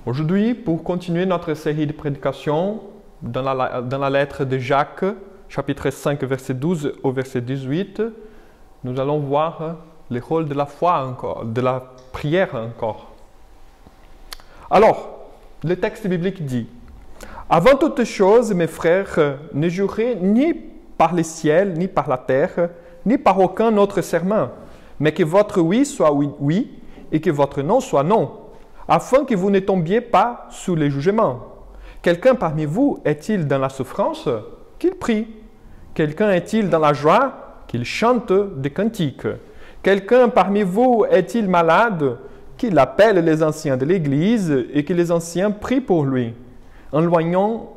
Aujourd'hui, pour continuer notre série de prédications dans la lettre de Jacques, chapitre 5, verset 12 au verset 18, nous allons voir le rôle de la foi encore, de la prière encore. Alors, le texte biblique dit: « Avant toute chose, mes frères, ne jurez ni par les ciels, ni par la terre, ni par aucun autre serment, mais que votre oui soit oui, oui, et que votre non soit non, afin que vous ne tombiez pas sous les jugements. Quelqu'un parmi vous est-il dans la souffrance? Qu'il prie. Quelqu'un est-il dans la joie? Qu'il chante des cantiques. Quelqu'un parmi vous est-il malade? Qu'il appelle les anciens de l'Église et que les anciens prient pour lui, en loignant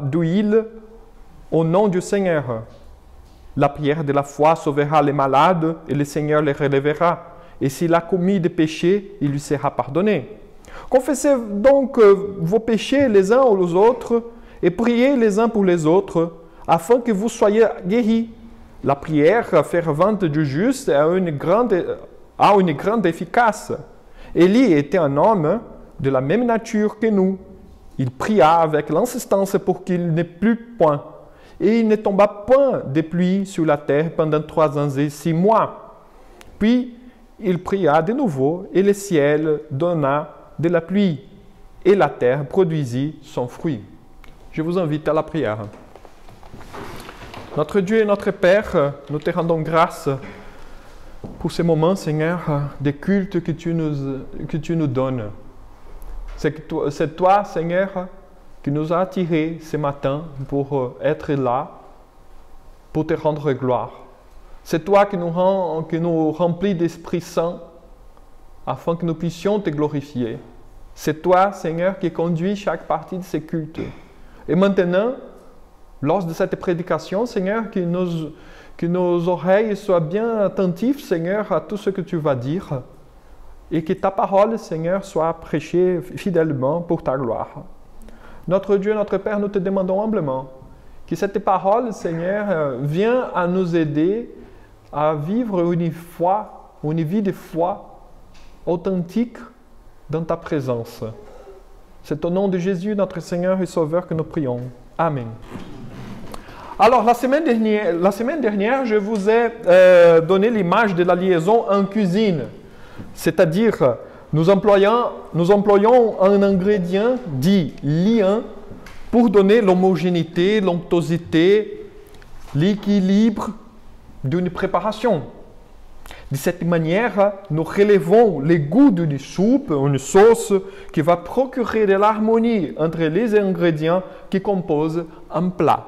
d'huile au nom du Seigneur. La prière de la foi sauvera les malades et le Seigneur les relèvera. Et s'il a commis des péchés, il lui sera pardonné. Confessez donc vos péchés les uns aux autres et priez les uns pour les autres, afin que vous soyez guéris. La prière fervente du juste a une grande efficace. Élie était un homme de la même nature que nous. Il pria avec l'insistance pour qu'il n'ait plus point. Et il ne tomba point de pluie sur la terre pendant 3 ans et 6 mois. Puis il pria de nouveau, et le ciel donna de la pluie, et la terre produisit son fruit. » Je vous invite à la prière. Notre Dieu et notre Père, nous te rendons grâce pour ces moments, Seigneur, de culte que tu nous donnes. C'est toi, Seigneur, qui nous a attirés ce matin pour être là, pour te rendre gloire. C'est toi qui nous remplis d'Esprit Saint afin que nous puissions te glorifier. C'est toi, Seigneur, qui conduis chaque partie de ces cultes. Et maintenant, lors de cette prédication, Seigneur, que nos oreilles soient bien attentives, Seigneur, à tout ce que tu vas dire et que ta parole, Seigneur, soit prêchée fidèlement pour ta gloire. Notre Dieu, notre Père, nous te demandons humblement que cette parole, Seigneur, vienne à nous aider à vivre une vie de foi authentique dans ta présence. C'est au nom de Jésus, notre Seigneur et Sauveur, que nous prions. Amen. Alors, la semaine dernière, je vous ai donné l'image de la liaison en cuisine. C'est-à-dire, nous employons un ingrédient dit liant pour donner l'homogénéité, l'onctuosité, l'équilibre d'une préparation. De cette manière, nous relevons les goûts d'une soupe, une sauce qui va procurer de l'harmonie entre les ingrédients qui composent un plat.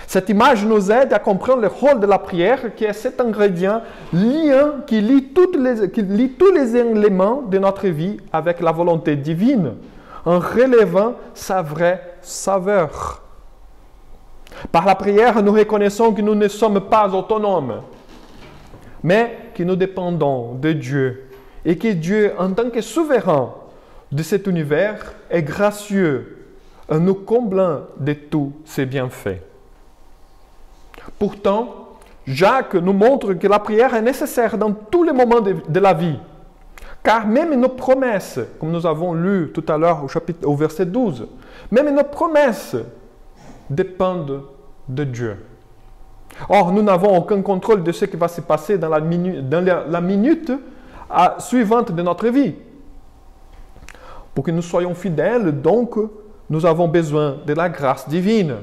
Cette image nous aide à comprendre le rôle de la prière, qui est cet ingrédient liant qui lie tous les éléments de notre vie avec la volonté divine, en relevant sa vraie saveur. Par la prière, nous reconnaissons que nous ne sommes pas autonomes, mais que nous dépendons de Dieu et que Dieu, en tant que souverain de cet univers, est gracieux en nous comblant de tous ses bienfaits. Pourtant, Jacques nous montre que la prière est nécessaire dans tous les moments de la vie, car même nos promesses, comme nous avons lu tout à l'heure au verset 12, même nos promesses dépendent de Dieu. Or, nous n'avons aucun contrôle de ce qui va se passer dans la minute suivante de notre vie. Pour que nous soyons fidèles, donc, nous avons besoin de la grâce divine.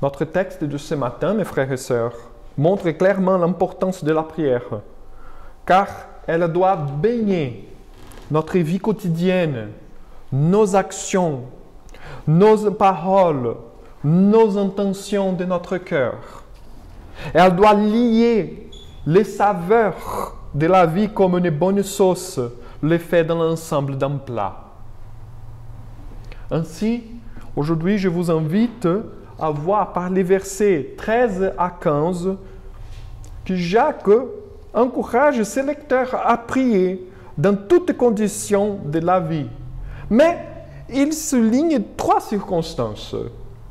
Notre texte de ce matin, mes frères et sœurs, montre clairement l'importance de la prière, car elle doit baigner notre vie quotidienne, nos actions, nos paroles, nos intentions de notre cœur. Elle doit lier les saveurs de la vie comme une bonne sauce, le fait dans l'ensemble d'un plat. Ainsi, aujourd'hui, je vous invite à voir par les versets 13 à 15 que Jacques encourage ses lecteurs à prier dans toutes conditions de la vie. Mais il souligne 3 circonstances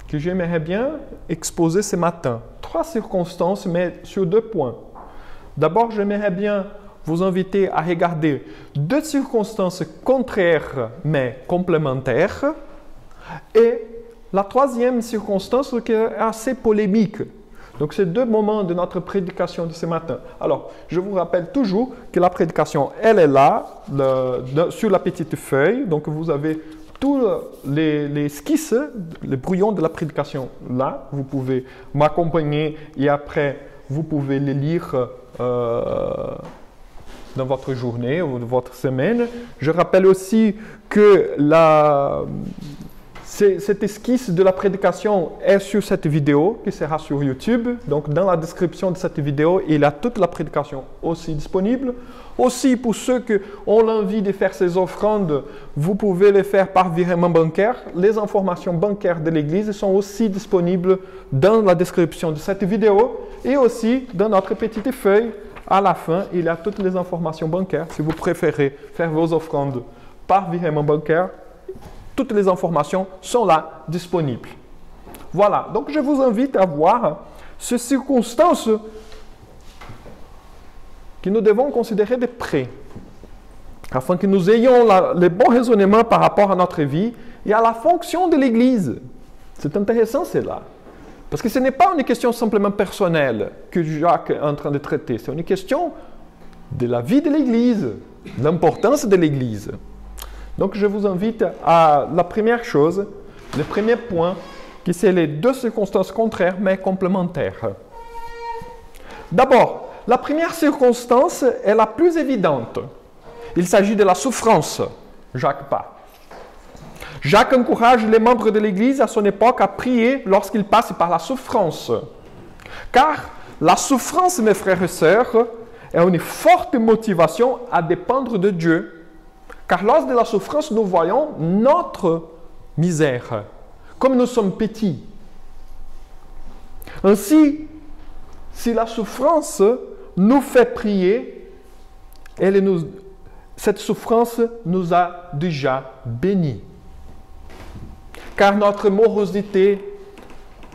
que j'aimerais bien exposer ce matin. 3 circonstances, mais sur 2 points. D'abord, j'aimerais bien vous inviter à regarder deux circonstances contraires mais complémentaires et la troisième circonstance qui est assez polémique. Donc, c'est deux moments de notre prédication de ce matin. Alors, je vous rappelle toujours que la prédication, elle est là, sur la petite feuille. Donc, vous avez tous les esquisses, les brouillons de la prédication là. Vous pouvez m'accompagner et après, vous pouvez les lire dans votre journée ou dans votre semaine. Je rappelle aussi que cette esquisse de la prédication est sur cette vidéo qui sera sur YouTube. Donc, dans la description de cette vidéo, il y a toute la prédication aussi disponible. Aussi, pour ceux qui ont l'envie de faire ces offrandes, vous pouvez les faire par virement bancaire. Les informations bancaires de l'Église sont aussi disponibles dans la description de cette vidéo et aussi dans notre petite feuille. À la fin, il y a toutes les informations bancaires. Si vous préférez faire vos offrandes par virement bancaire, toutes les informations sont là, disponibles. Voilà, donc je vous invite à voir ces circonstances que nous devons considérer de près, afin que nous ayons les bons raisonnements par rapport à notre vie et à la fonction de l'Église. C'est intéressant cela, parce que ce n'est pas une question simplement personnelle que Jacques est en train de traiter, c'est une question de la vie de l'Église, l'importance de l'Église. Donc, je vous invite à la première chose, le premier point, qui c'est les deux circonstances contraires mais complémentaires. D'abord, la première circonstance est la plus évidente. Il s'agit de la souffrance. Jacques pas. Jacques encourage les membres de l'Église à son époque à prier lorsqu'ils passent par la souffrance. Car la souffrance, mes frères et sœurs, est une forte motivation à dépendre de Dieu. Car lors de la souffrance, nous voyons notre misère, comme nous sommes petits. Ainsi, si la souffrance nous fait prier, cette souffrance nous a déjà bénis. Car notre morosité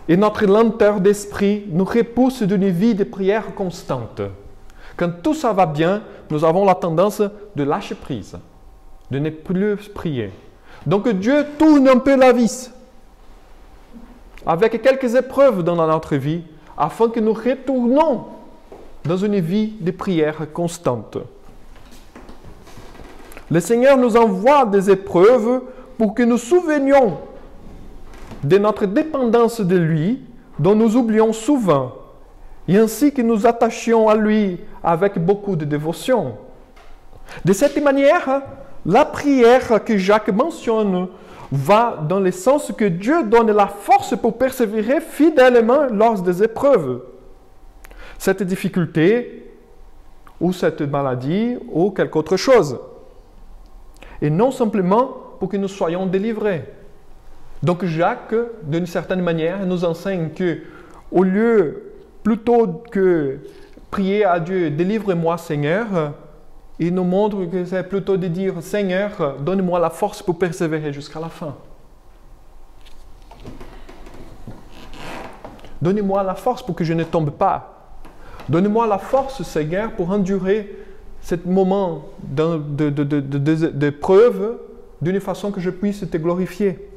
et notre lenteur d'esprit nous repoussent d'une vie de prière constante. Quand tout ça va bien, nous avons la tendance de lâcher prise, de ne plus prier. Donc Dieu tourne un peu la vis avec quelques épreuves dans notre vie afin que nous retournons dans une vie de prière constante. Le Seigneur nous envoie des épreuves pour que nous souvenions de notre dépendance de lui, dont nous oublions souvent, et ainsi que nous attachions à lui avec beaucoup de dévotion. De cette manière, la prière que Jacques mentionne va dans le sens que Dieu donne la force pour persévérer fidèlement lors des épreuves. Cette difficulté, ou cette maladie, ou quelque autre chose. Et non simplement pour que nous soyons délivrés. Donc Jacques, d'une certaine manière, nous enseigne que, au lieu, plutôt que prier à Dieu, délivre-moi Seigneur, il nous montre que c'est plutôt de dire, Seigneur, donne-moi la force pour persévérer jusqu'à la fin. Donne-moi la force pour que je ne tombe pas. Donne-moi la force, Seigneur, pour endurer ce moment d'épreuve d'une façon que je puisse te glorifier.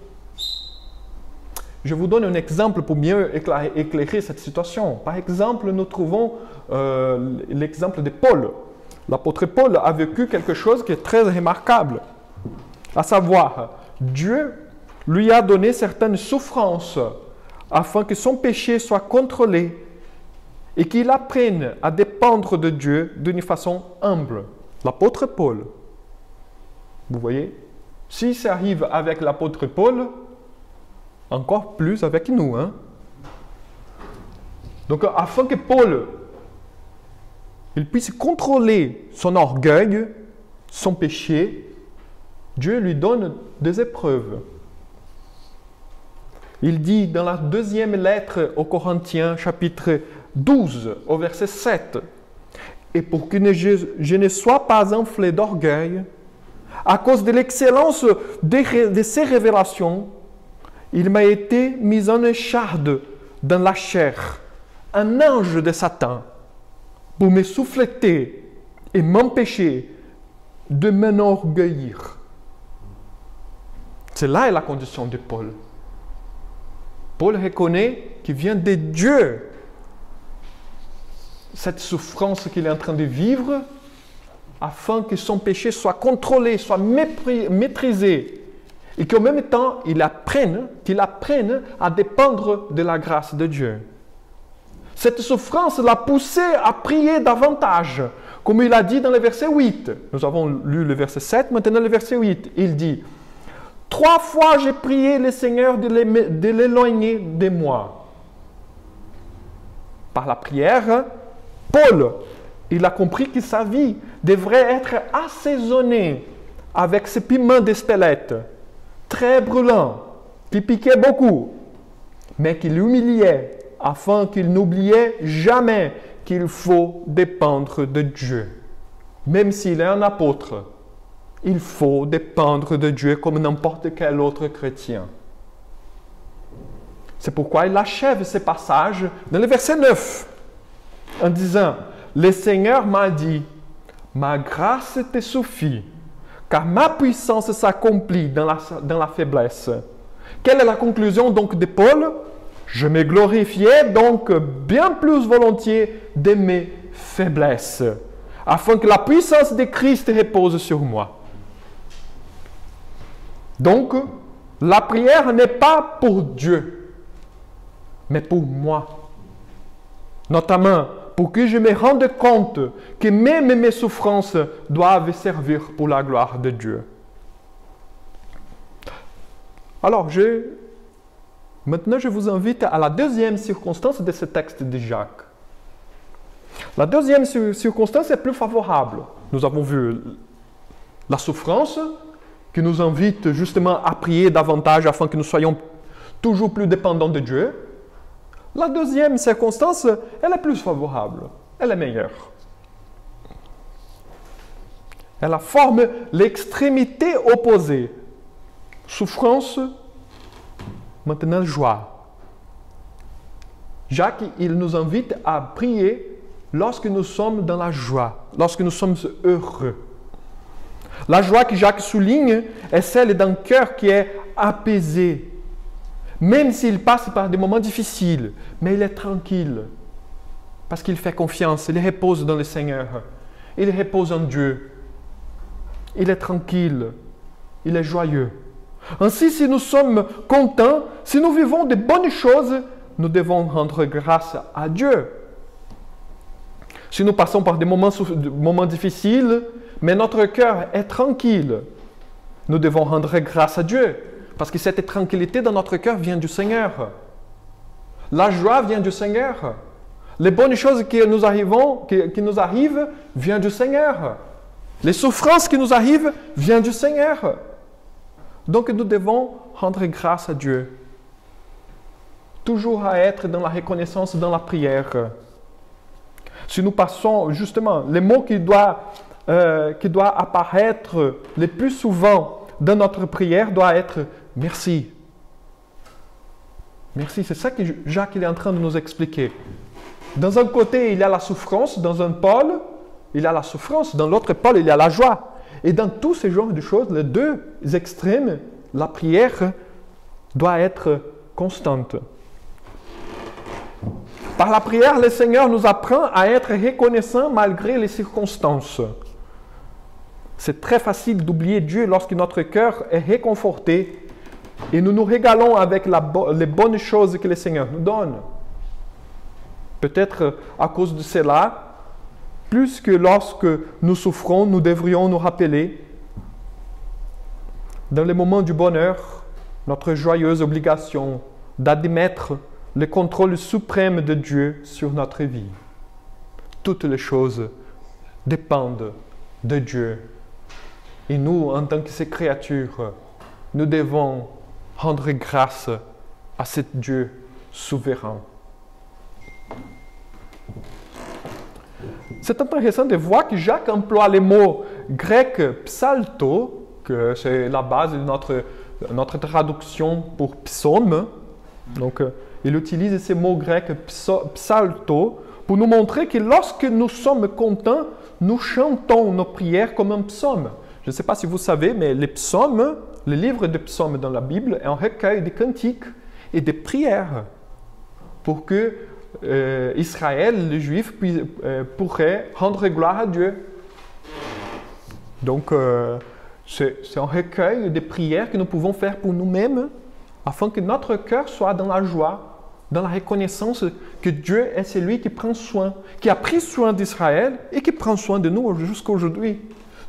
Je vous donne un exemple pour mieux éclairer cette situation. Par exemple, nous trouvons l'exemple de Paul. L'apôtre Paul a vécu quelque chose qui est très remarquable. À savoir, Dieu lui a donné certaines souffrances afin que son péché soit contrôlé et qu'il apprenne à dépendre de Dieu d'une façon humble. L'apôtre Paul. Vous voyez? Si ça arrive avec l'apôtre Paul, encore plus avec nous. Hein? Donc, afin que Paul il puisse contrôler son orgueil, son péché, Dieu lui donne des épreuves. Il dit dans la deuxième lettre aux Corinthiens, chapitre 12, au verset 7, « Et pour que je ne sois pas enflé d'orgueil, à cause de l'excellence de ces révélations, il m'a été mis en écharde dans la chair, un ange de Satan, pour me souffleter et m'empêcher de m'enorgueillir. C'est là la condition de Paul. Paul reconnaît qu'il vient de Dieu. Cette souffrance qu'il est en train de vivre, afin que son péché soit contrôlé, soit maîtrisé, et qu'en même temps, qu'il apprenne à dépendre de la grâce de Dieu. Cette souffrance l'a poussé à prier davantage, comme il a dit dans le verset 8. Nous avons lu le verset 7, maintenant le verset 8. Il dit, « 3 fois j'ai prié le Seigneur de l'éloigner de moi. » Par la prière, Paul, il a compris que sa vie devrait être assaisonnée avec ce piment d'Espelette, très brûlant, qui piquait beaucoup, mais qui l'humiliait, afin qu'il n'oubliait jamais qu'il faut dépendre de Dieu. Même s'il est un apôtre, il faut dépendre de Dieu comme n'importe quel autre chrétien. C'est pourquoi il achève ce passage dans le verset 9, en disant, « Le Seigneur m'a dit, ma grâce te suffit, car ma puissance s'accomplit dans la faiblesse. » Quelle est la conclusion donc de Paul? « Je me glorifiais donc bien plus volontiers de mes faiblesses, afin que la puissance de Christ repose sur moi. » Donc, la prière n'est pas pour Dieu, mais pour moi. Notamment, pour que je me rende compte que même mes souffrances doivent servir pour la gloire de Dieu. Alors, maintenant, je vous invite à la deuxième circonstance de ce texte de Jacques. La deuxième circonstance est plus favorable. Nous avons vu la souffrance qui nous invite justement à prier davantage afin que nous soyons toujours plus dépendants de Dieu. La deuxième circonstance, elle est plus favorable, elle est meilleure. Elle forme l'extrémité opposée. Souffrance, maintenant joie. Jacques, il nous invite à prier lorsque nous sommes dans la joie, lorsque nous sommes heureux. La joie que Jacques souligne est celle d'un cœur qui est apaisé, même s'il passe par des moments difficiles, mais il est tranquille, parce qu'il fait confiance, il repose dans le Seigneur, il repose en Dieu, il est tranquille, il est joyeux. Ainsi, si nous sommes contents, si nous vivons de bonnes choses, nous devons rendre grâce à Dieu. Si nous passons par des moments difficiles, mais notre cœur est tranquille, nous devons rendre grâce à Dieu. Parce que cette tranquillité dans notre cœur vient du Seigneur. La joie vient du Seigneur. Les bonnes choses qui nous arrivent viennent du Seigneur. Les souffrances qui nous arrivent viennent du Seigneur. Donc nous devons rendre grâce à Dieu. Toujours à être dans la reconnaissance, dans la prière. Si nous passons justement, les mots qui doivent apparaître le plus souvent dans notre prière doit être « merci ». Merci, c'est ça que Jacques est en train de nous expliquer. Dans un côté, il y a la souffrance, dans un pôle, il y a la souffrance, dans l'autre pôle, il y a la joie. Et dans tous ces genres de choses, les deux extrêmes, la prière doit être constante. Par la prière, le Seigneur nous apprend à être reconnaissants malgré les circonstances. C'est très facile d'oublier Dieu lorsque notre cœur est réconforté et nous nous régalons avec les bonnes choses que le Seigneur nous donne. Peut-être à cause de cela, plus que lorsque nous souffrons, nous devrions nous rappeler, dans les moments du bonheur, notre joyeuse obligation d'admettre le contrôle suprême de Dieu sur notre vie. Toutes les choses dépendent de Dieu. Et nous, en tant que ces créatures, nous devons rendre grâce à ce Dieu souverain. C'est intéressant de voir que Jacques emploie le mot grec psalto, que c'est la base de notre traduction pour psaume. Donc, il utilise ce mot grec psalto pour nous montrer que lorsque nous sommes contents, nous chantons nos prières comme un psaume. Je ne sais pas si vous savez, mais les psaumes, le livre des psaumes dans la Bible est un recueil de cantiques et de prières pour que Israël, les Juifs, pourraient rendre gloire à Dieu. Donc, c'est un recueil de prières que nous pouvons faire pour nous-mêmes afin que notre cœur soit dans la joie, dans la reconnaissance que Dieu est celui qui prend soin, qui a pris soin d'Israël et qui prend soin de nous jusqu'à aujourd'hui.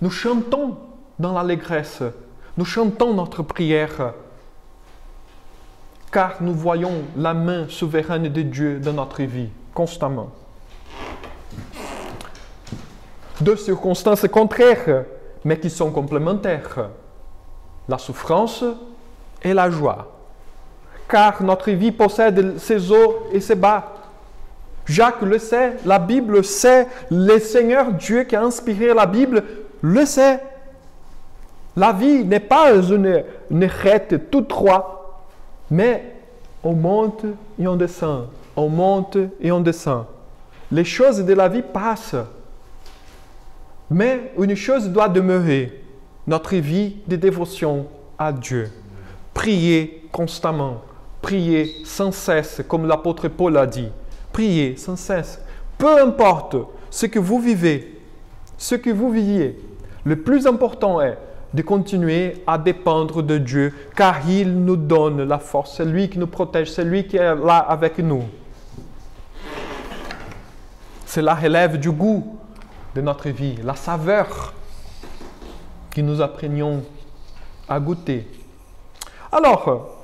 Nous chantons dans l'allégresse, nous chantons notre prière, car nous voyons la main souveraine de Dieu dans notre vie, constamment. Deux circonstances contraires, mais qui sont complémentaires. La souffrance et la joie. Car notre vie possède ses hauts et ses bas. Jacques le sait, la Bible sait, le Seigneur Dieu qui a inspiré la Bible le sait. La vie n'est pas une rette toute droite, mais on monte et on descend, on monte et on descend. Les choses de la vie passent. Mais une chose doit demeurer, notre vie de dévotion à Dieu. Priez constamment, priez sans cesse, comme l'apôtre Paul a dit. Priez sans cesse. Peu importe ce que vous vivez, ce que vous viviez, le plus important est de continuer à dépendre de Dieu, car il nous donne la force, c'est lui qui nous protège, c'est lui qui est là avec nous. Cela relève du goût de notre vie, la saveur que nous apprenions à goûter. Alors,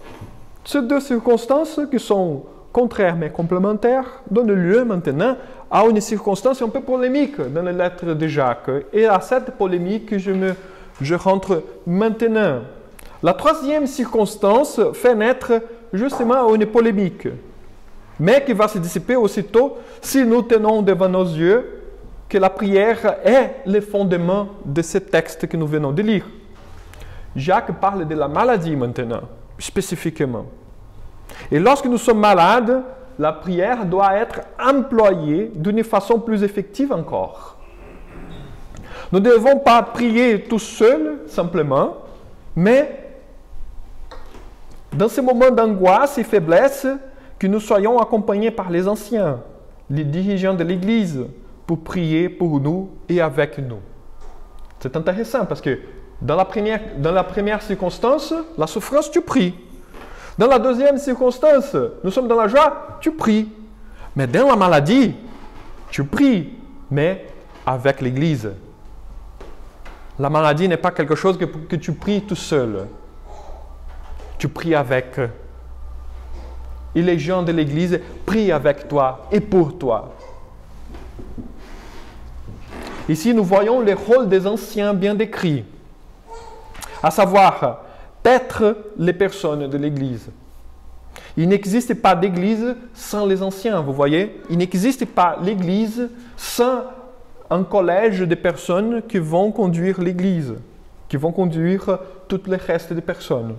ces deux circonstances qui sont contraires mais complémentaires donnent lieu maintenant à une circonstance un peu polémique dans les lettres de Jacques. Et à cette polémique, je rentre maintenant. La troisième circonstance fait naître justement une polémique, mais qui va se dissiper aussitôt si nous tenons devant nos yeux que la prière est le fondement de ce texte que nous venons de lire. Jacques parle de la maladie maintenant, spécifiquement. Et lorsque nous sommes malades, la prière doit être employée d'une façon plus effective encore. Nous ne devons pas prier tout seuls, simplement, mais dans ces moments d'angoisse et faiblesse, que nous soyons accompagnés par les anciens, les dirigeants de l'Église, pour prier pour nous et avec nous. C'est intéressant parce que dans la première circonstance, la souffrance, tu pries. Dans la deuxième circonstance, nous sommes dans la joie, tu pries. Mais dans la maladie, tu pries, mais avec l'Église. La maladie n'est pas quelque chose que tu pries tout seul. Tu pries avec. Et les gens de l'Église prient avec toi et pour toi. Ici, nous voyons le rôle des anciens bien décrit, à savoir être les personnes de l'Église. Il n'existe pas d'Église sans les anciens, vous voyez. Il n'existe pas l'Église sans un collège de personnes qui vont conduire l'Église, qui vont conduire tout le reste des personnes.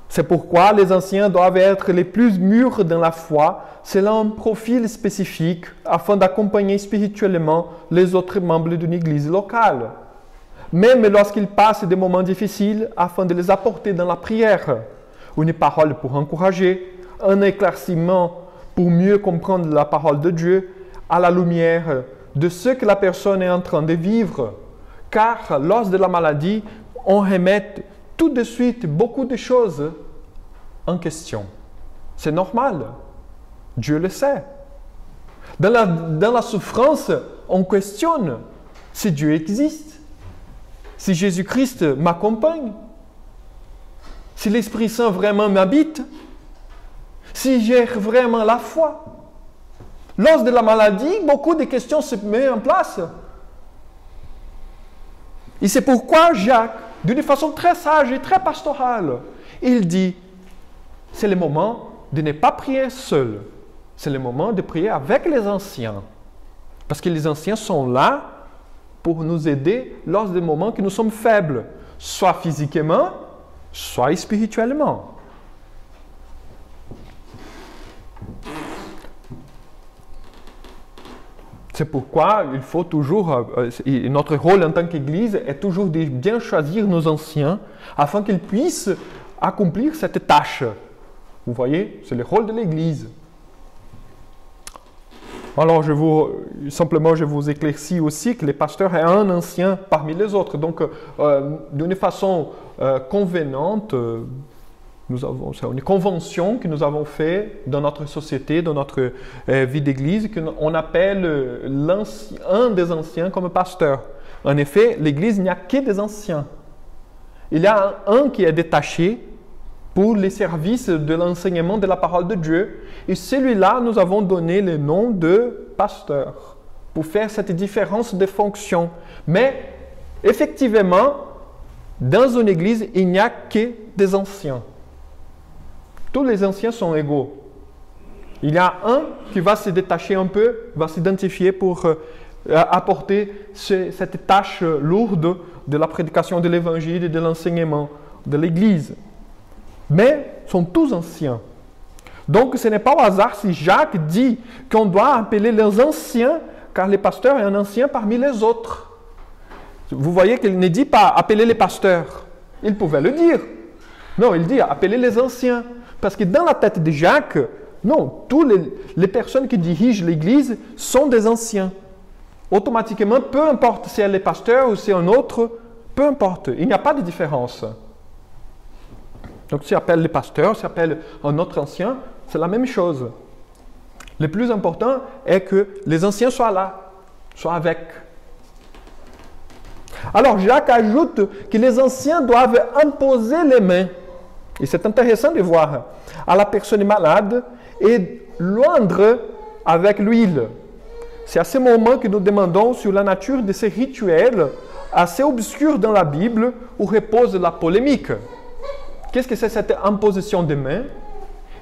C'est pourquoi les anciens doivent être les plus mûrs dans la foi, selon un profil spécifique, afin d'accompagner spirituellement les autres membres d'une église locale. Même lorsqu'ils passent des moments difficiles, afin de les apporter dans la prière. Une parole pour encourager, un éclaircissement pour mieux comprendre la parole de Dieu à la lumière de ce que la personne est en train de vivre. Car lors de la maladie, on remet tout de suite beaucoup de choses en question. C'est normal. Dieu le sait. Dans la souffrance, on questionne si Dieu existe, si Jésus-Christ m'accompagne, si l'Esprit Saint vraiment m'habite, si j'ai vraiment la foi. Lors de la maladie, beaucoup de questions se mettent en place. Et c'est pourquoi Jacques, d'une façon très sage et très pastorale, il dit, c'est le moment de ne pas prier seul. C'est le moment de prier avec les anciens. Parce que les anciens sont là pour nous aider lors des moments que nous sommes faibles, soit physiquement, soit spirituellement. C'est pourquoi il faut toujours, notre rôle en tant qu'Église est toujours de bien choisir nos anciens afin qu'ils puissent accomplir cette tâche. Vous voyez, c'est le rôle de l'Église. Alors, je vous éclaircis aussi que les pasteurs est un ancien parmi les autres. Donc, d'une façon convenante, c'est une convention que nous avons faite dans notre société, dans notre vie d'église, qu'on appelle un des anciens comme pasteur. En effet, l'église, il n'y a que des anciens. Il y a un qui est détaché pour les services de l'enseignement de la parole de Dieu. Et celui-là, nous avons donné le nom de pasteur pour faire cette différence de fonction. Mais, effectivement, dans une église, il n'y a que des anciens. Tous les anciens sont égaux. Il y a un qui va se détacher un peu, va s'identifier pour apporter cette tâche lourde de la prédication de l'évangile et de l'enseignement de l'Église. Mais sont tous anciens. Donc ce n'est pas au hasard si Jacques dit qu'on doit appeler les anciens, car le pasteur est un ancien parmi les autres. Vous voyez qu'il ne dit pas appeler les pasteurs. Il pouvait le dire. Non, il dit appeler les anciens. Parce que dans la tête de Jacques, non, toutes les personnes qui dirigent l'Église sont des anciens. Automatiquement, peu importe si elle est pasteur ou si un autre, peu importe, il n'y a pas de différence. Donc, si appelle les pasteurs, si appelle un autre ancien, c'est la même chose. Le plus important est que les anciens soient là, soient avec. Alors, Jacques ajoute que les anciens doivent imposer les mains. Et c'est intéressant de voir à la personne malade et l'oindre avec l'huile. C'est à ce moment que nous demandons sur la nature de ces rituels assez obscurs dans la Bible où repose la polémique. Qu'est-ce que c'est cette imposition des mains?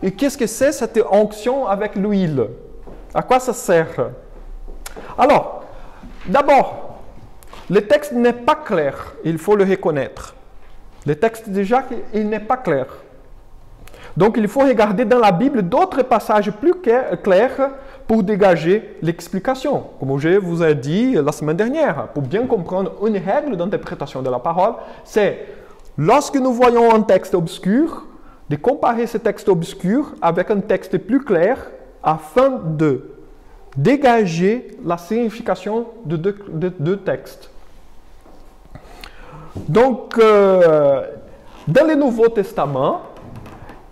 Et qu'est-ce que c'est cette onction avec l'huile? À quoi ça sert? Alors, d'abord, le texte n'est pas clair, il faut le reconnaître. Le texte de Jacques, il n'est pas clair. Donc, il faut regarder dans la Bible d'autres passages plus clairs pour dégager l'explication. Comme je vous ai dit la semaine dernière, pour bien comprendre une règle d'interprétation de la parole, c'est lorsque nous voyons un texte obscur, de comparer ce texte obscur avec un texte plus clair afin de dégager la signification de deux textes. Donc, dans le Nouveau Testament,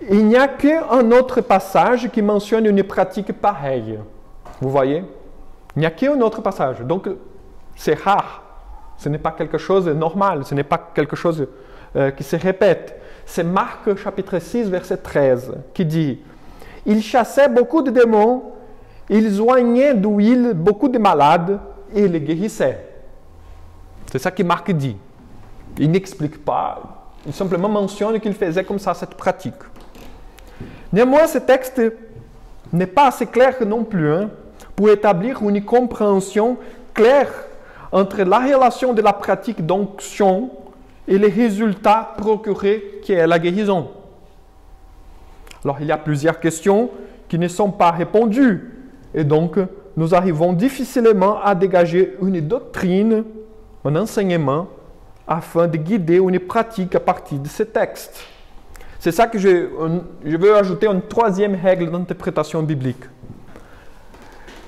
il n'y a qu'un autre passage qui mentionne une pratique pareille. Vous voyez? Il n'y a qu'un autre passage. Donc, c'est rare. Ce n'est pas quelque chose de normal. Ce n'est pas quelque chose qui se répète. C'est Marc chapitre 6, verset 13, qui dit « Il chassait beaucoup de démons, il oignait d'huile beaucoup de malades et les guérissait. » C'est ça que Marc dit. Il n'explique pas, il simplement mentionne qu'il faisait comme ça cette pratique. Néanmoins, ce texte n'est pas assez clair non plus pour établir une compréhension claire entre la relation de la pratique d'onction et les résultats procurés qui est la guérison. Alors, il y a plusieurs questions qui ne sont pas répondues et donc nous arrivons difficilement à dégager une doctrine, un enseignement afin de guider une pratique à partir de ces textes. C'est ça que je veux ajouter une troisième règle d'interprétation biblique.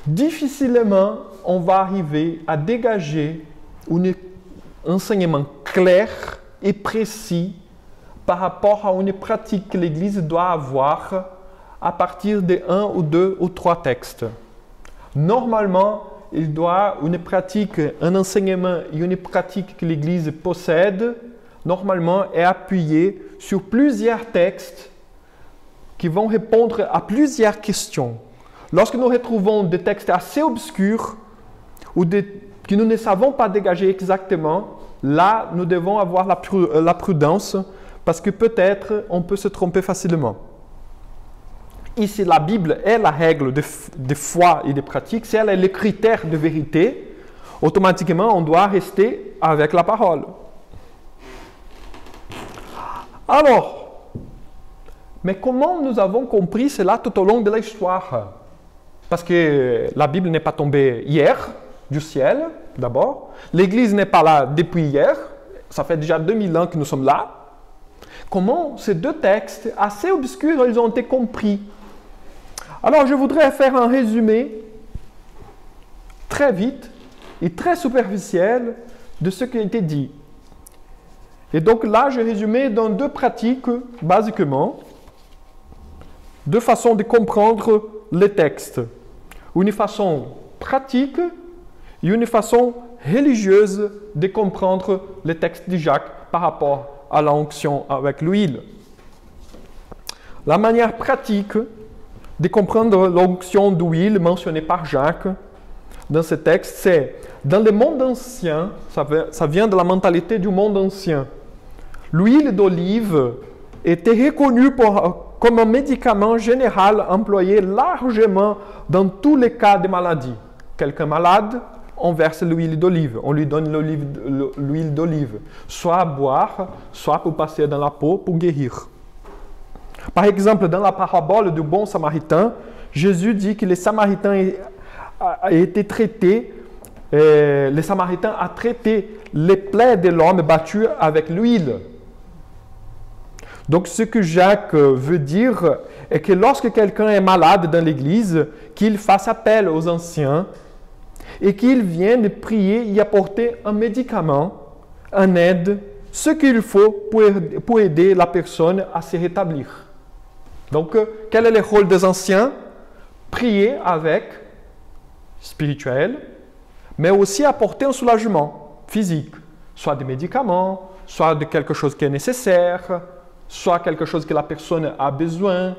Difficilement, on va arriver à dégager un enseignement clair et précis par rapport à une pratique que l'Église doit avoir à partir de 1 ou 2 ou 3 textes. Normalement, il doit une pratique, un enseignement et une pratique que l'Église possède, normalement est appuyé sur plusieurs textes qui vont répondre à plusieurs questions. Lorsque nous retrouvons des textes assez obscurs ou que nous ne savons pas dégager exactement, là, nous devons avoir la prudence parce que peut-être on peut se tromper facilement. Ici, la Bible est la règle de foi et de pratique. Si elle est le critère de vérité, automatiquement, on doit rester avec la parole. Alors, mais comment nous avons compris cela tout au long de l'histoire? parce que la Bible n'est pas tombée hier du ciel, d'abord. L'Église n'est pas là depuis hier. Ça fait déjà 2000 ans que nous sommes là. Comment ces deux textes, assez obscurs, ils ont été compris? Alors, je voudrais faire un résumé très vite et très superficiel de ce qui a été dit. Et donc là, j'ai résumé dans deux pratiques, basiquement, deux façons de comprendre les textes. Une façon pratique et une façon religieuse de comprendre les textes de Jacques par rapport à l'onction avec l'huile. La manière pratique de comprendre l'onction d'huile mentionnée par Jacques dans ce texte, c'est dans le monde ancien, ça vient de la mentalité du monde ancien. L'huile d'olive était reconnue comme un médicament général employé largement dans tous les cas de maladie. Quelqu'un malade, on verse l'huile d'olive, on lui donne l'huile d'olive, soit à boire, soit pour passer dans la peau pour guérir. Par exemple, dans la parabole du bon samaritain, Jésus dit que les Samaritains a été traité, les Samaritains a traité les plaies de l'homme battu avec l'huile. Donc, ce que Jacques veut dire est que lorsque quelqu'un est malade dans l'église, qu'il fasse appel aux anciens et qu'ils viennent prier et apporter un médicament, un aide, ce qu'il faut pour aider la personne à se rétablir. Donc, quel est le rôle des anciens? Prier avec, spirituel, mais aussi apporter un soulagement physique, soit des médicaments, soit de quelque chose qui est nécessaire, soit quelque chose que la personne a besoin.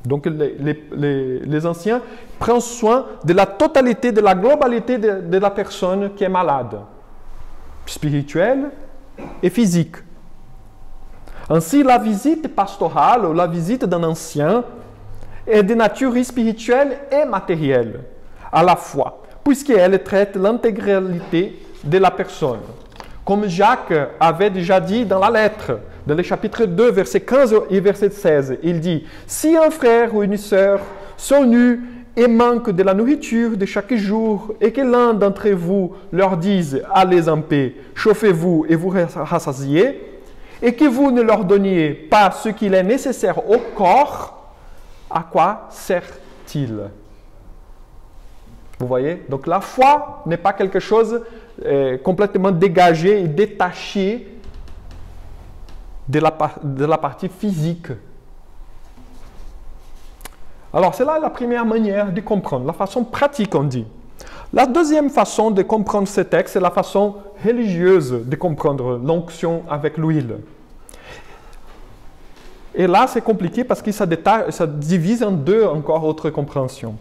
Donc, les anciens prennent soin de la totalité, de la globalité de la personne qui est malade, spirituelle et physique. Ainsi, la visite pastorale ou la visite d'un ancien est de nature spirituelle et matérielle à la fois, puisqu'elle traite l'intégralité de la personne. Comme Jacques avait déjà dit dans la lettre, dans le chapitre 2, verset 15 et verset 16, il dit « Si un frère ou une sœur sont nus et manquent de la nourriture de chaque jour, et que l'un d'entre vous leur dise « Allez en paix, chauffez-vous et vous rassasiez », et que vous ne leur donniez pas ce qu'il est nécessaire au corps, à quoi sert-il » Vous voyez? Donc la foi n'est pas quelque chose complètement dégagé et détaché de la partie physique. Alors, c'est là la première manière de comprendre, la façon pratique, on dit. La deuxième façon de comprendre ce texte, c'est la façon religieuse de comprendre l'onction avec l'huile. Et là, c'est compliqué parce que ça divise en deux encore autres compréhensions.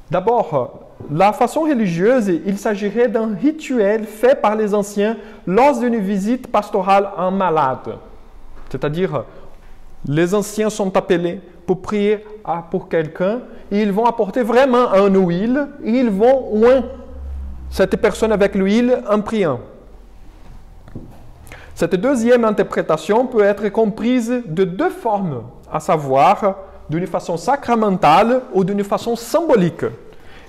D'abord, la façon religieuse, il s'agirait d'un rituel fait par les anciens lors d'une visite pastorale à un malade. C'est-à-dire, les anciens sont appelés pour prier pour quelqu'un et ils vont apporter vraiment une huile et ils vont oindre cette personne avec l'huile en priant. Cette deuxième interprétation peut être comprise de deux formes, à savoir d'une façon sacramentale ou d'une façon symbolique.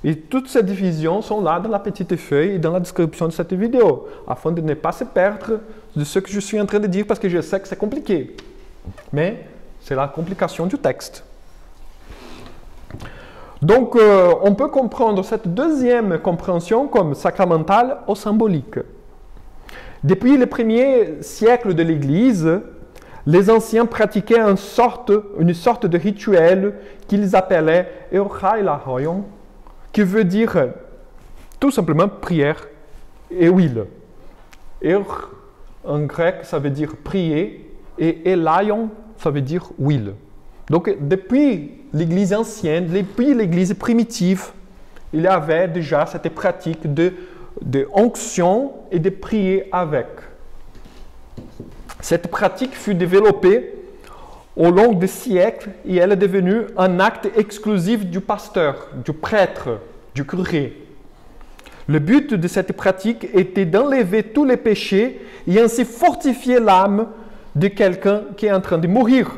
Et toutes ces divisions sont là dans la petite feuille et dans la description de cette vidéo, afin de ne pas se perdre de ce que je suis en train de dire, parce que je sais que c'est compliqué. Mais c'est la complication du texte. Donc, on peut comprendre cette deuxième compréhension comme sacramentale ou symbolique. Depuis les premiers siècles de l'Église, les anciens pratiquaient une sorte de rituel qu'ils appelaient « Euchailahoyon », qui veut dire tout simplement prière et huile. Eur, en grec, ça veut dire prier, et elaion, ça veut dire huile. Donc, depuis l'Église ancienne, depuis l'Église primitive, il y avait déjà cette pratique de onction et de prier avec. Cette pratique fut développée au long des siècles et elle est devenue un acte exclusif du pasteur, du prêtre, du curé. Le but de cette pratique était d'enlever tous les péchés et ainsi fortifier l'âme de quelqu'un qui est en train de mourir.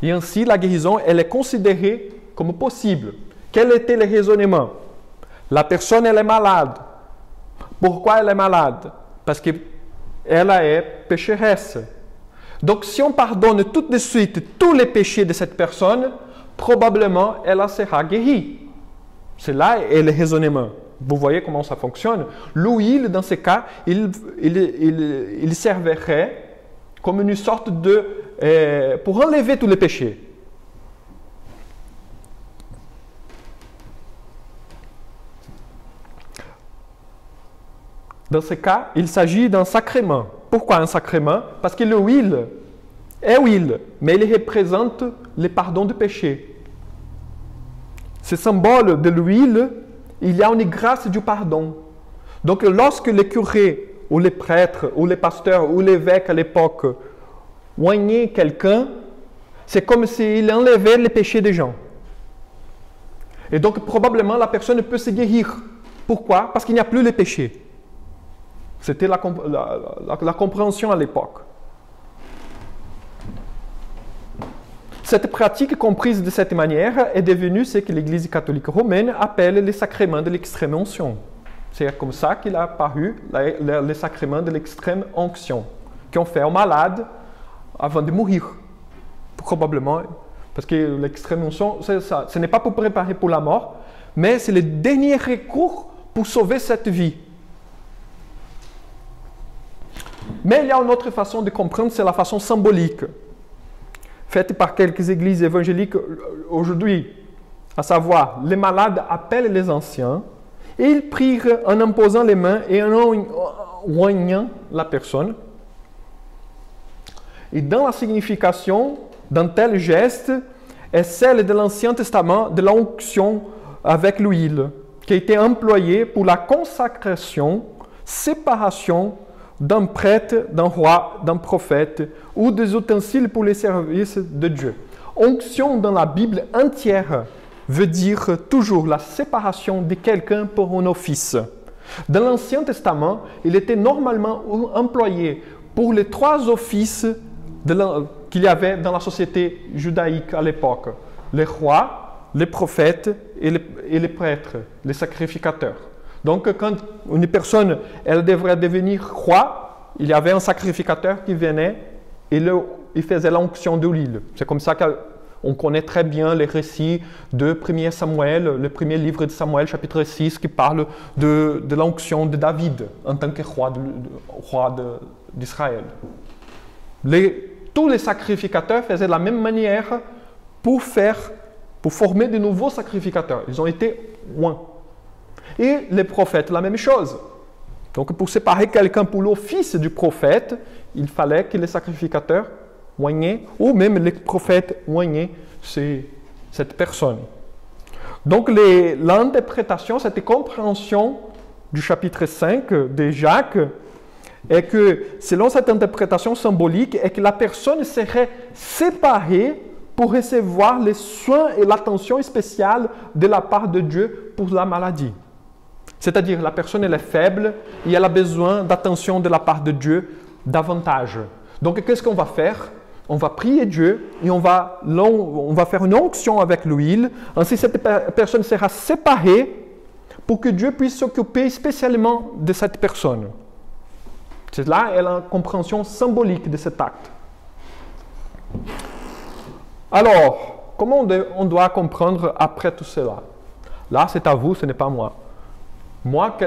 Et ainsi, la guérison, elle est considérée comme possible. Quel était le raisonnement? La personne, elle est malade. Pourquoi elle est malade? Parce qu'elle est pécheresse. Donc, si on pardonne tout de suite tous les péchés de cette personne, probablement, elle sera guérie. C'est là le raisonnement. Vous voyez comment ça fonctionne? L'huile, dans ce cas, il servirait comme une sorte de... pour enlever tous les péchés. Dans ce cas, il s'agit d'un sacrement. Pourquoi un sacrement? Parce que l'huile est huile, mais il représente le pardon du péché. Ce symbole de l'huile, il y a une grâce du pardon. Donc, lorsque les curés, ou les prêtres, ou les pasteurs, ou l'évêque à l'époque oignaient quelqu'un, c'est comme s'il enlevait les péchés des gens. Et donc, probablement, la personne peut se guérir. Pourquoi? Parce qu'il n'y a plus les péchés. C'était la compréhension à l'époque. Cette pratique comprise de cette manière est devenue ce que l'Église catholique romaine appelle les sacrements de l'extrême onction. C'est comme ça qu'il a apparu les sacrements de l'extrême onction, qui ont fait aux malades avant de mourir. Probablement, parce que l'extrême onction, ce n'est pas pour préparer pour la mort, mais c'est le dernier recours pour sauver cette vie. Mais il y a une autre façon de comprendre, c'est la façon symbolique, faite par quelques églises évangéliques aujourd'hui, à savoir, les malades appellent les anciens, et ils prient en imposant les mains et en oignant la personne. Et dans la signification d'un tel geste est celle de l'Ancien Testament de l'onction avec l'huile, qui a été employée pour la consacration, séparation d'un prêtre, d'un roi, d'un prophète ou des ustensiles pour les services de Dieu. Onction dans la Bible entière veut dire toujours la séparation de quelqu'un pour un office. Dans l'Ancien Testament, il était normalement employé pour les 3 offices qu'il y avait dans la société judaïque à l'époque. Les rois, les prophètes et les prêtres, les sacrificateurs. Donc, quand une personne elle devrait devenir roi, il y avait un sacrificateur qui venait et il faisait l'onction de l'huile. C'est comme ça qu'on connaît très bien les récits de 1 Samuel, le premier livre de Samuel, chapitre 6, qui parle de l'onction de David en tant que roi d'Israël. Tous les sacrificateurs faisaient de la même manière pour former de nouveaux sacrificateurs. Ils ont été oints. Et les prophètes, la même chose. Donc, pour séparer quelqu'un pour l'office du prophète, il fallait que les sacrificateurs oignaient, ou même les prophètes oignaient cette personne. Donc, l'interprétation, cette compréhension du chapitre 5 de Jacques, est que, selon cette interprétation symbolique, est que la personne serait séparée pour recevoir les soins et l'attention spéciale de la part de Dieu pour la maladie. C'est-à-dire, la personne elle est faible et elle a besoin d'attention de la part de Dieu davantage. Donc, qu'est-ce qu'on va faire? On va prier Dieu et on va faire une onction avec l'huile. Ainsi, cette personne sera séparée pour que Dieu puisse s'occuper spécialement de cette personne. C'est là la compréhension symbolique de cet acte. Alors, comment on doit comprendre après tout cela? Là, c'est à vous, ce n'est pas moi. Moi,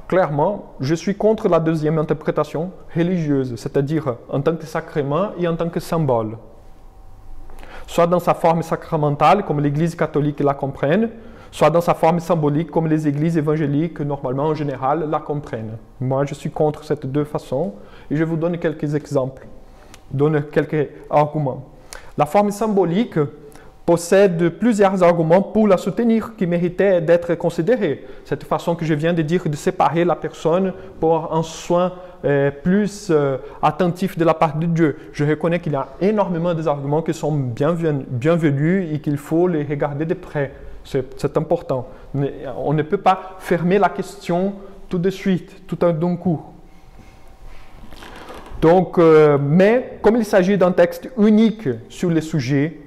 clairement, je suis contre la deuxième interprétation religieuse, c'est-à-dire en tant que sacrement et en tant que symbole. Soit dans sa forme sacramentale, comme l'Église catholique la comprenne, soit dans sa forme symbolique, comme les églises évangéliques, normalement, en général, la comprennent. Moi, je suis contre ces 2 façons et je vous donne quelques exemples, quelques arguments. La forme symbolique possède plusieurs arguments pour la soutenir qui méritaient d'être considérés. Cette façon que je viens de dire de séparer la personne pour un soin plus attentif de la part de Dieu. Je reconnais qu'il y a énormément d'arguments qui sont bienvenus et qu'il faut les regarder de près. C'est important. Mais on ne peut pas fermer la question tout de suite, tout d'un coup. Donc, mais comme il s'agit d'un texte unique sur le sujet,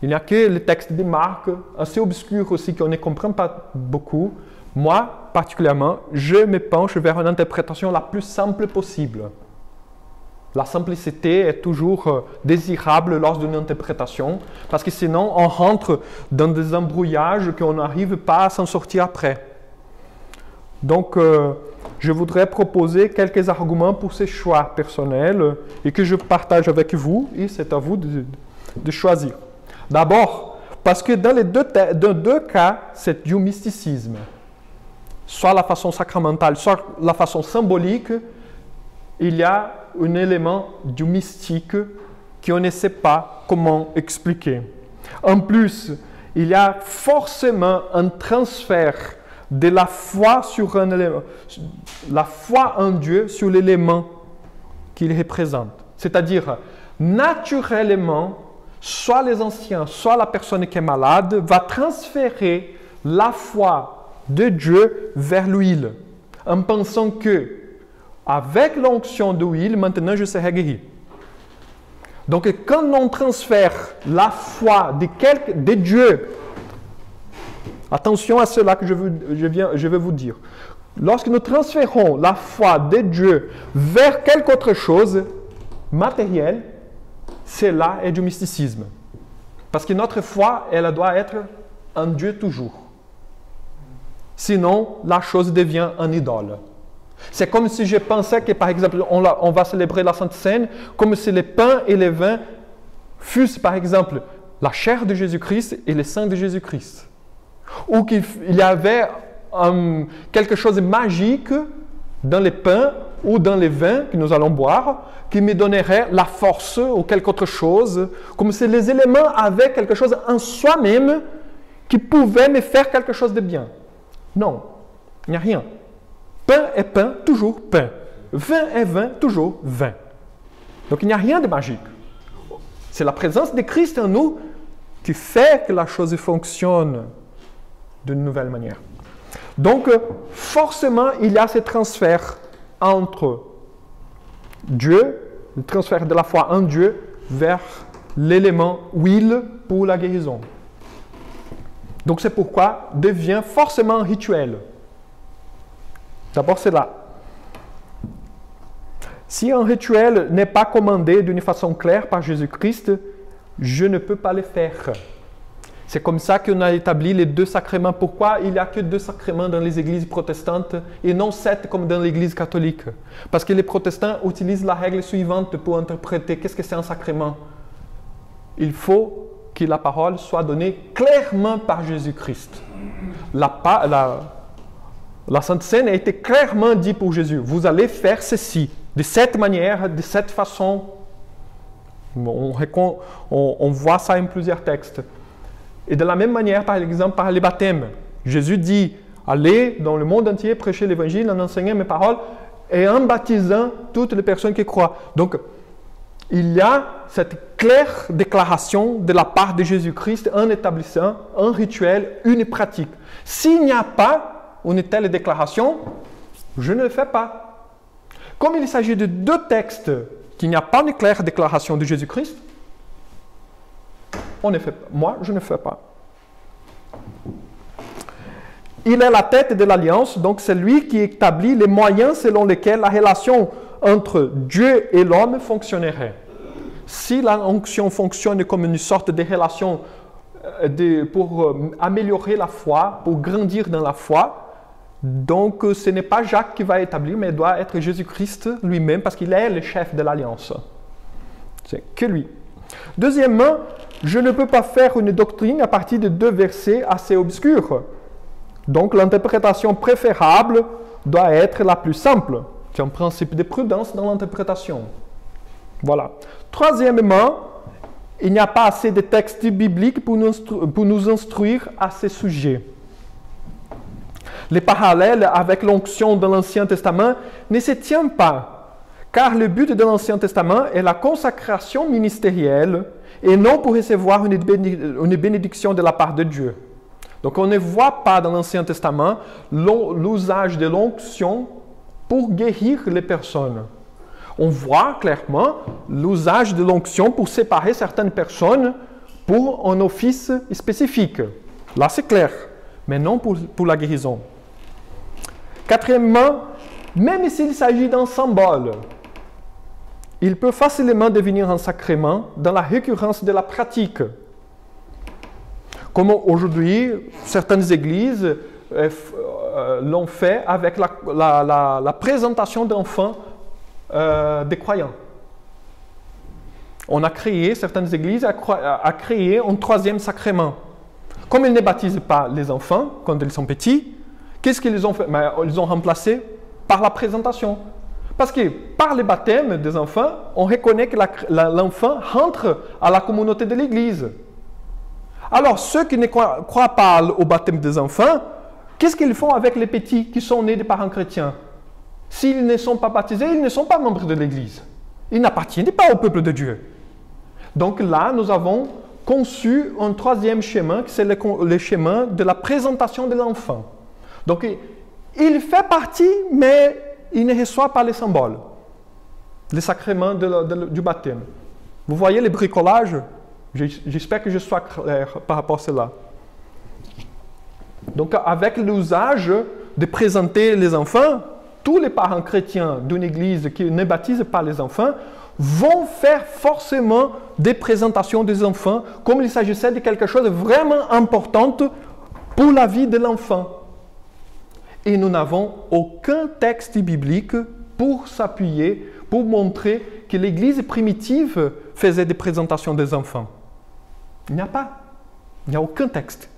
il n'y a que le texte de Marc, assez obscur aussi, qu'on ne comprend pas beaucoup. Moi, particulièrement, je me penche vers une interprétation la plus simple possible. La simplicité est toujours désirable lors d'une interprétation, parce que sinon, on rentre dans des embrouillages qu'on n'arrive pas à s'en sortir après. Donc, je voudrais proposer quelques arguments pour ces choix personnels et que je partage avec vous, et c'est à vous de choisir. D'abord, parce que dans deux cas, c'est du mysticisme. Soit la façon sacramentale, soit la façon symbolique, il y a un élément du mystique qu'on ne sait pas comment expliquer. En plus, il y a forcément un transfert de la foi sur un élément, la foi en Dieu sur l'élément qu'il représente. C'est-à-dire, naturellement, soit les anciens, soit la personne qui est malade, va transférer la foi de Dieu vers l'huile, en pensant que, avec l'onction de l'huile, maintenant je serai guéri. Donc, quand on transfère la foi de Dieu, attention à cela que je vais vous dire. Lorsque nous transférons la foi de Dieu vers quelque autre chose matérielle, cela est du mysticisme. Parce que notre foi, elle doit être en Dieu toujours. Sinon, la chose devient un idole. C'est comme si je pensais que, par exemple, on va célébrer la Sainte Seine, comme si les pains et les vins fussent, par exemple, la chair de Jésus-Christ et le sang de Jésus-Christ. Ou qu'il y avait quelque chose de magique dans les pains ou dans les vins que nous allons boire, qui me donnerait la force ou quelque autre chose, comme si les éléments avaient quelque chose en soi-même qui pouvait me faire quelque chose de bien. Non, il n'y a rien. Pain est pain, toujours pain. Vin est vin, toujours vin. Donc il n'y a rien de magique. C'est la présence de Christ en nous qui fait que la chose fonctionne d'une nouvelle manière. Donc, forcément, il y a ce transfert entre Dieu, le transfert de la foi en Dieu, vers l'élément huile pour la guérison. Donc, c'est pourquoi devient forcément un rituel. D'abord, c'est là. Si un rituel n'est pas commandé d'une façon claire par Jésus-Christ, je ne peux pas le faire. C'est comme ça qu'on a établi les 2 sacrements. Pourquoi il n'y a que 2 sacrements dans les églises protestantes et non 7 comme dans l'église catholique? Parce que les protestants utilisent la règle suivante pour interpréter qu'est-ce que c'est un sacrement. Il faut que la parole soit donnée clairement par Jésus-Christ. La Sainte Seine a été clairement dit pour Jésus. Vous allez faire ceci, de cette manière, de cette façon. On voit ça en plusieurs textes. Et de la même manière, par exemple, par les baptêmes. Jésus dit, allez dans le monde entier, prêcher l'évangile en enseignant mes paroles et en baptisant toutes les personnes qui croient. Donc, il y a cette claire déclaration de la part de Jésus-Christ en établissant un rituel, une pratique. S'il n'y a pas une telle déclaration, je ne le fais pas. Comme il s'agit de 2 textes qu'il n'y a pas une claire déclaration de Jésus-Christ, on ne fait pas. Moi, je ne fais pas. Il est la tête de l'alliance, donc c'est lui qui établit les moyens selon lesquels la relation entre Dieu et l'homme fonctionnerait. Si la onction fonctionne comme une sorte de relation pour améliorer la foi, pour grandir dans la foi, donc ce n'est pas Jacques qui va établir, mais doit être Jésus-Christ lui-même, parce qu'il est le chef de l'alliance. C'est que lui. Deuxièmement, je ne peux pas faire une doctrine à partir de 2 versets assez obscurs. Donc l'interprétation préférable doit être la plus simple. C'est un principe de prudence dans l'interprétation. Voilà. Troisièmement, il n'y a pas assez de textes bibliques pour nous instruire à ce sujet. Les parallèles avec l'onction de l'Ancien Testament ne se tiennent pas, car le but de l'Ancien Testament est la consacration ministérielle et non pour recevoir une bénédiction de la part de Dieu. Donc on ne voit pas dans l'Ancien Testament l'usage de l'onction pour guérir les personnes. On voit clairement l'usage de l'onction pour séparer certaines personnes pour un office spécifique. Là, c'est clair, mais non pour la guérison. Quatrièmement, même s'il s'agit d'un symbole, il peut facilement devenir un sacrement dans la récurrence de la pratique. Comme aujourd'hui, certaines églises l'ont fait avec la présentation d'enfants des croyants. On a créé, certaines églises a créé un troisième sacrement. Comme ils ne baptisent pas les enfants quand ils sont petits, qu'est-ce qu'ils ont fait? Ils ont remplacé par la présentation. Parce que par le baptême des enfants, on reconnaît que l'enfant rentre à la communauté de l'église. Alors, ceux qui ne croient pas au baptême des enfants, qu'est-ce qu'ils font avec les petits qui sont nés de parents chrétiens? S'ils ne sont pas baptisés, ils ne sont pas membres de l'église. Ils n'appartiennent pas au peuple de Dieu. Donc là, nous avons conçu un troisième schéma, c'est le schéma de la présentation de l'enfant. Donc, il fait partie, mais il ne reçoit pas les symboles, les sacrements du baptême. Vous voyez les bricolages? J'espère que je sois clair par rapport à cela. Donc, avec l'usage de présenter les enfants, tous les parents chrétiens d'une église qui ne baptisent pas les enfants vont faire forcément des présentations des enfants comme il s'agissait de quelque chose de vraiment important pour la vie de l'enfant. Et nous n'avons aucun texte biblique pour s'appuyer, pour montrer que l'église primitive faisait des présentations des enfants. Il n'y a pas. Il n'y a aucun texte.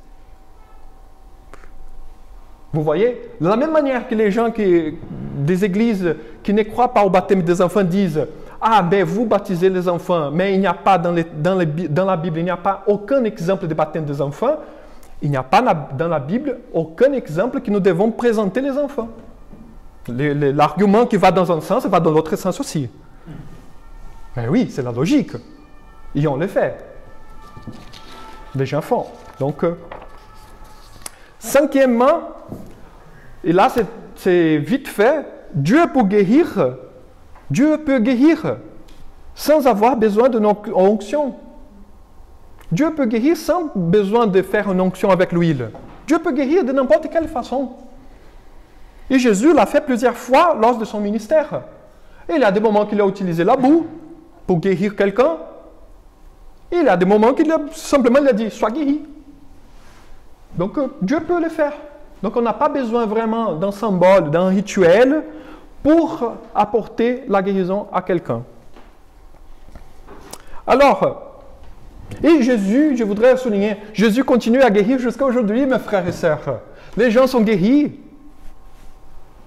Vous voyez, de la même manière que les gens des églises qui ne croient pas au baptême des enfants disent « Ah, ben vous baptisez les enfants, mais il n'y a pas dans la Bible, il n'y a pas aucun exemple de baptême des enfants. » Il n'y a pas dans la Bible aucun exemple que nous devons présenter les enfants. L'argument qui va dans un sens va dans l'autre sens aussi. Mais oui, c'est la logique. Et on le fait. Les gens font. Donc, cinquièmement, et là c'est vite fait, Dieu peut guérir sans avoir besoin d'une onction. Dieu peut guérir sans besoin de faire une onction avec l'huile. Dieu peut guérir de n'importe quelle façon. Et Jésus l'a fait plusieurs fois lors de son ministère. Et il y a des moments qu'il a utilisé la boue pour guérir quelqu'un. Et il y a des moments qu'il a simplement dit « Sois guéri ». Donc Dieu peut le faire. Donc on n'a pas besoin vraiment d'un symbole, d'un rituel pour apporter la guérison à quelqu'un. Alors, et Jésus, je voudrais souligner, Jésus continue à guérir jusqu'à aujourd'hui, mes frères et sœurs. Les gens sont guéris.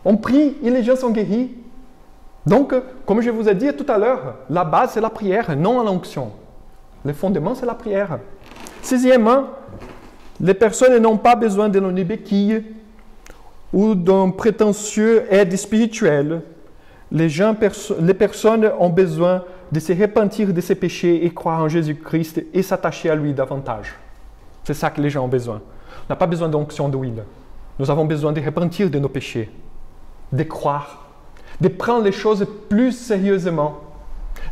On prie et les gens sont guéris. Donc, comme je vous ai dit tout à l'heure, la base c'est la prière, non l'onction. Le fondement c'est la prière. Sixièmement, les personnes n'ont pas besoin d'une béquille ou d'un prétentieux aide spirituel. Les personnes ont besoin de se repentir de ses péchés et croire en Jésus-Christ et s'attacher à lui davantage. C'est ça que les gens ont besoin. On n'a pas besoin d'onction d'huile. Nous avons besoin de repentir de nos péchés, de croire, de prendre les choses plus sérieusement,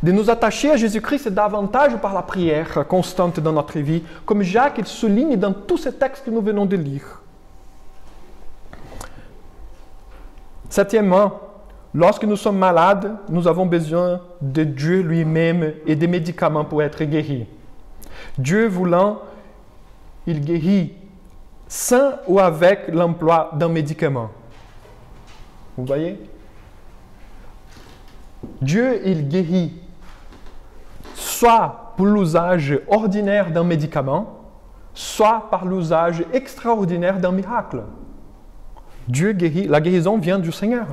de nous attacher à Jésus-Christ davantage par la prière constante dans notre vie, comme Jacques il souligne dans tous ces textes que nous venons de lire. Septièmement, lorsque nous sommes malades, nous avons besoin de Dieu lui-même et des médicaments pour être guéris. Dieu voulant, il guérit sans ou avec l'emploi d'un médicament. Vous voyez? Dieu, il guérit soit pour l'usage ordinaire d'un médicament, soit par l'usage extraordinaire d'un miracle. Dieu guérit, la guérison vient du Seigneur.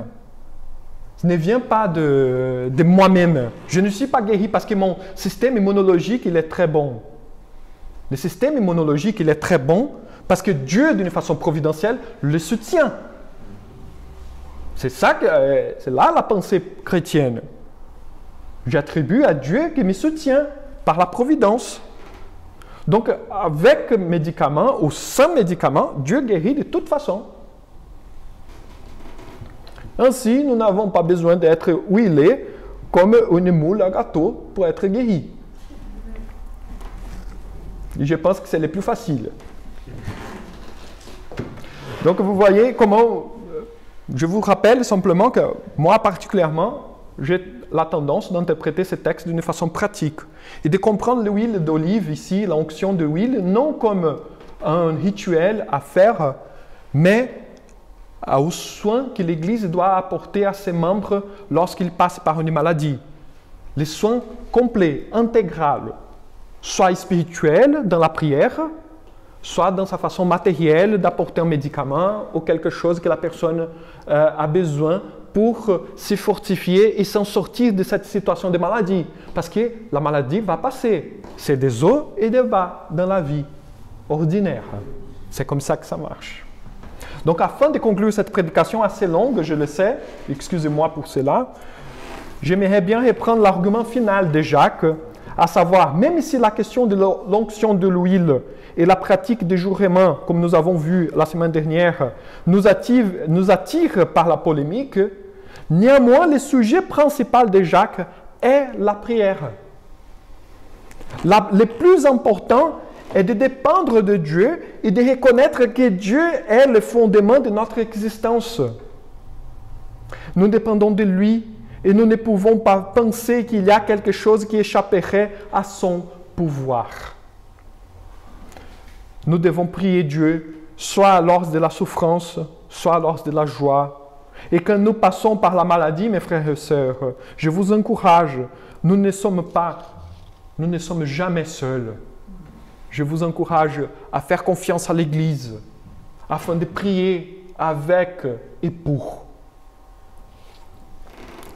Ce ne vient pas de moi-même. Je ne suis pas guéri parce que mon système immunologique il est très bon. Le système immunologique il est très bon parce que Dieu, d'une façon providentielle, le soutient. C'est là la pensée chrétienne. J'attribue à Dieu qui me soutient par la providence. Donc, avec médicaments ou sans médicaments, Dieu guérit de toute façon. Ainsi, nous n'avons pas besoin d'être huilés comme une moule à gâteau pour être guéri. Et je pense que c'est le plus facile. Donc vous voyez comment, je vous rappelle simplement que moi particulièrement, j'ai la tendance d'interpréter ces textes d'une façon pratique et de comprendre l'huile d'olive ici, l'onction de l'huile, non comme un rituel à faire, mais aux soins que l'Église doit apporter à ses membres lorsqu'ils passent par une maladie. Les soins complets, intégral, soit spirituels dans la prière, soit dans sa façon matérielle d'apporter un médicament ou quelque chose que la personne a besoin pour se fortifier et s'en sortir de cette situation de maladie. Parce que la maladie va passer. C'est des hauts et des bas dans la vie ordinaire. C'est comme ça que ça marche. Donc, afin de conclure cette prédication assez longue, je le sais, excusez-moi pour cela, j'aimerais bien reprendre l'argument final de Jacques, à savoir, même si la question de l'onction de l'huile et la pratique des jurements, comme nous avons vu la semaine dernière, nous attire par la polémique, néanmoins, le sujet principal de Jacques est la prière. Le plus important est de dépendre de Dieu et de reconnaître que Dieu est le fondement de notre existence. Nous dépendons de lui et nous ne pouvons pas penser qu'il y a quelque chose qui échapperait à son pouvoir. Nous devons prier Dieu, soit lors de la souffrance, soit lors de la joie. Et quand nous passons par la maladie, mes frères et sœurs, je vous encourage, nous ne sommes jamais seuls. Je vous encourage à faire confiance à l'Église, afin de prier avec et pour.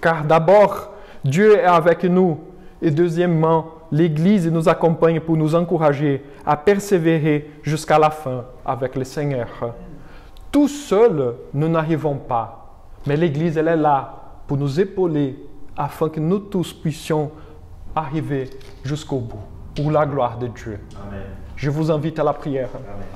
Car d'abord, Dieu est avec nous, et deuxièmement, l'Église nous accompagne pour nous encourager à persévérer jusqu'à la fin avec le Seigneur. Tout seuls, nous n'arrivons pas, mais l'Église, elle est là pour nous épauler, afin que nous tous puissions arriver jusqu'au bout, pour la gloire de Dieu. Amen. Je vous invite à la prière. Amen.